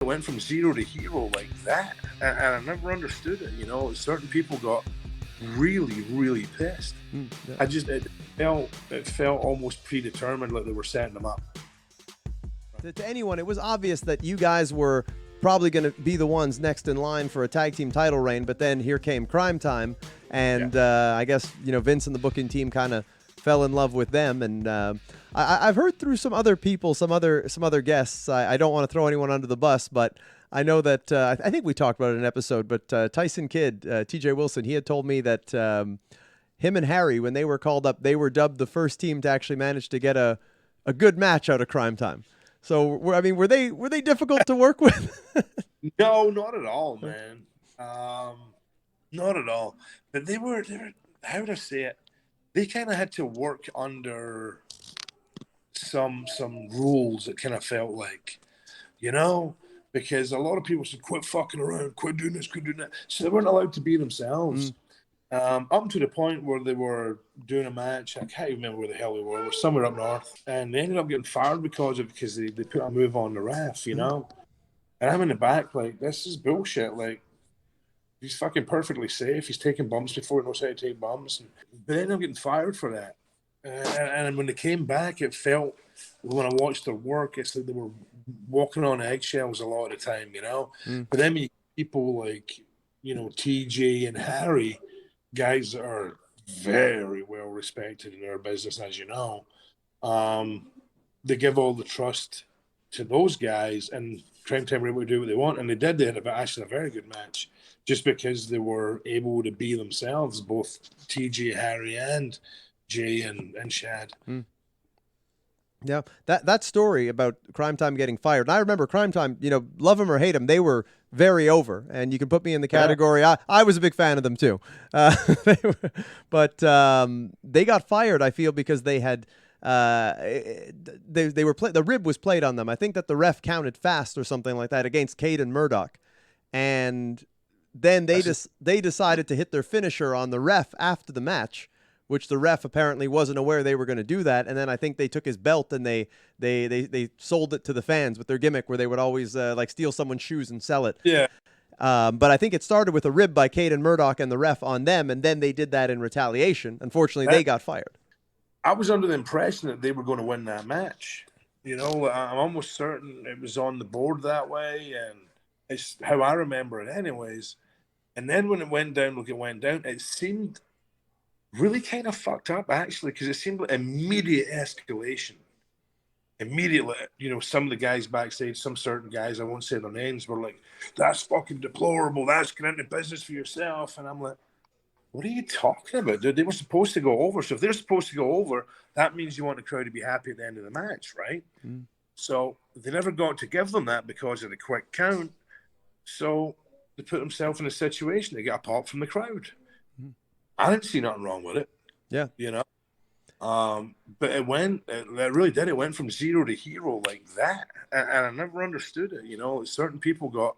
It went from zero to hero like that, and I never understood it. You know, certain people got really, really pissed. Yeah. It felt almost predetermined, like they were setting them up. To anyone, it was obvious that you guys were probably going to be the ones next in line for a tag team title reign, but then here came Cryme Tyme, and I guess Vince and the booking team kind of fell in love with them. And I've heard through some other people, some other guests. I don't want to throw anyone under the bus, but I know that I think we talked about it in an episode. But Tyson Kidd, T.J. Wilson, he had told me that him and Harry, when they were called up, they were dubbed the first team to actually manage to get a good match out of Cryme Tyme. So, I mean, were they difficult to work with? No, not at all, man. Not at all. But they were. How would I say it? They kind of had to work under some rules. It kind of felt like, because a lot of people said, "Quit fucking around, quit doing this, quit doing that." So they weren't allowed to be themselves. Up to the point where they were doing a match. I can't even remember where the hell they were. It was somewhere up north, and they ended up getting fired because they put a move on the ref, And I'm in the back like, this is bullshit. Like, he's fucking perfectly safe. He's taken bumps before, he knows how to take bumps. But they ended up getting fired for that. And when they came back, it felt, when I watched their work, it's like they were walking on eggshells a lot of the time, But then when you people like, TJ and Harry, guys that are very well respected in their business, as you know, they give all the trust to those guys, and Cryme Tyme were able to do what they want, and they did. They had actually a very good match, just because they were able to be themselves, both TJ, Harry, and Jay and Shad. Yeah, that story about Cryme Tyme getting fired. And I remember Cryme Tyme, love him or hate him, they were very over, and you can put me in the category. I was a big fan of them too, but they got fired. I feel because they had they were the rib was played on them. I think that the ref counted fast or something like that against Cade and Murdoch, and then they decided to hit their finisher on the ref after the match, which the ref apparently wasn't aware they were going to do that. And then I think they took his belt and they sold it to the fans with their gimmick where they would always like steal someone's shoes and sell it. Yeah. But I think it started with a rib by Cade and Murdoch and the ref on them, and then they did that in retaliation. Unfortunately, they got fired. I was under the impression that they were going to win that match. I'm almost certain it was on the board that way, and it's how I remember it anyways. And then when it went down, it seemed really kind of fucked up, actually, because it seemed like immediate escalation. Immediately, some of the guys backstage, some certain guys, I won't say their names, were like, "That's fucking deplorable. That's getting into business for yourself." And I'm like, what are you talking about, dude? They were supposed to go over. So if they're supposed to go over, that means you want the crowd to be happy at the end of the match, right? So they never got to give them that because of the quick count. So they put themselves in a situation. They got a pop from the crowd. I didn't see nothing wrong with it. Yeah. But it really did. It went from zero to hero like that. And I never understood it. Certain people got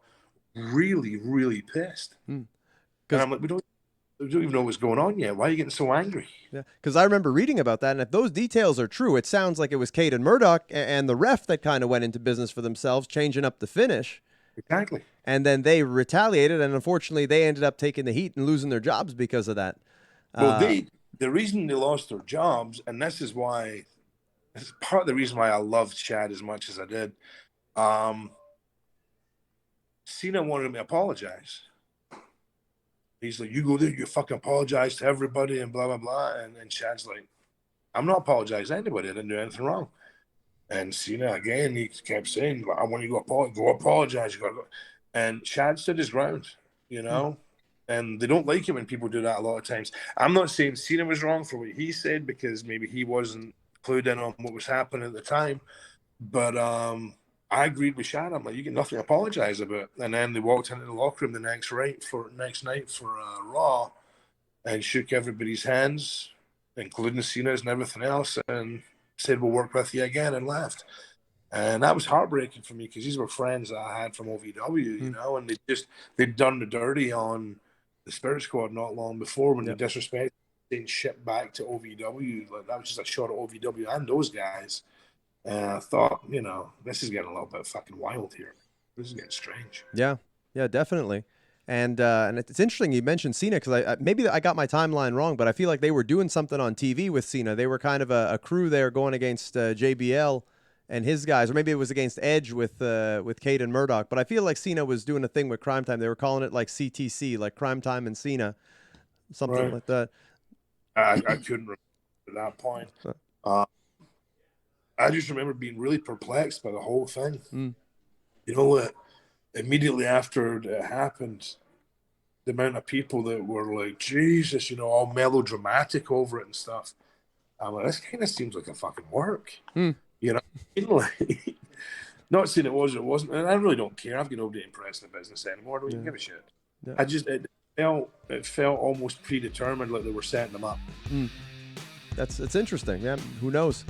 really, really pissed. And I'm like, we don't even know what's going on yet. Why are you getting so angry? Yeah, because I remember reading about that, and if those details are true, it sounds like it was Cade and Murdoch and the ref that kind of went into business for themselves, changing up the finish. Exactly. And then they retaliated, and unfortunately, they ended up taking the heat and losing their jobs because of that. Well, the reason they lost their jobs, and this is part of the reason why I loved Chad as much as I did. Cena wanted me to apologize. He's like, "You go there, you fucking apologize to everybody and blah, blah, blah." And Chad's like, "I'm not apologizing to anybody. I didn't do anything wrong." And Cena, again, he kept saying, "I want you to go apologize. You gotta go." And Chad stood his ground, And they don't like it when people do that a lot of times. I'm not saying Cena was wrong for what he said, because maybe he wasn't clued in on what was happening at the time. But I agreed with Shad. I'm like, you get nothing to apologize about. And then they walked into the locker room the next night for Raw, and shook everybody's hands, including Cena's and everything else, and said, "We'll work with you again," and left. And that was heartbreaking for me, because these were friends that I had from OVW, and they'd done the dirty on the Spirit Squad not long before, when they disrespected, being shipped back to OVW. Like, that was just a shot at OVW and those guys. And I thought, this is getting a little bit fucking wild here. This is getting strange. Yeah, yeah, definitely. And it's interesting you mentioned Cena because maybe I got my timeline wrong, but I feel like they were doing something on TV with Cena. They were kind of a crew there going against JBL and his guys, or maybe it was against Edge with Cade and Murdoch. But I feel like Cena was doing a thing with Cryme Tyme. They were calling it like CTC, like Cryme Tyme and Cena, something like that. I couldn't remember at that point. I just remember being really perplexed by the whole thing. You know, immediately after it happened, the amount of people that were like, Jesus, you know, all melodramatic over it and stuff. I'm like, this kind of seems like a fucking work. You know, like, not saying it was or it wasn't. And I really don't care. I've got nobody impressed in the business anymore. I don't even give a shit. Yeah. It felt almost predetermined, like they were setting them up. It's interesting. Yeah, who knows?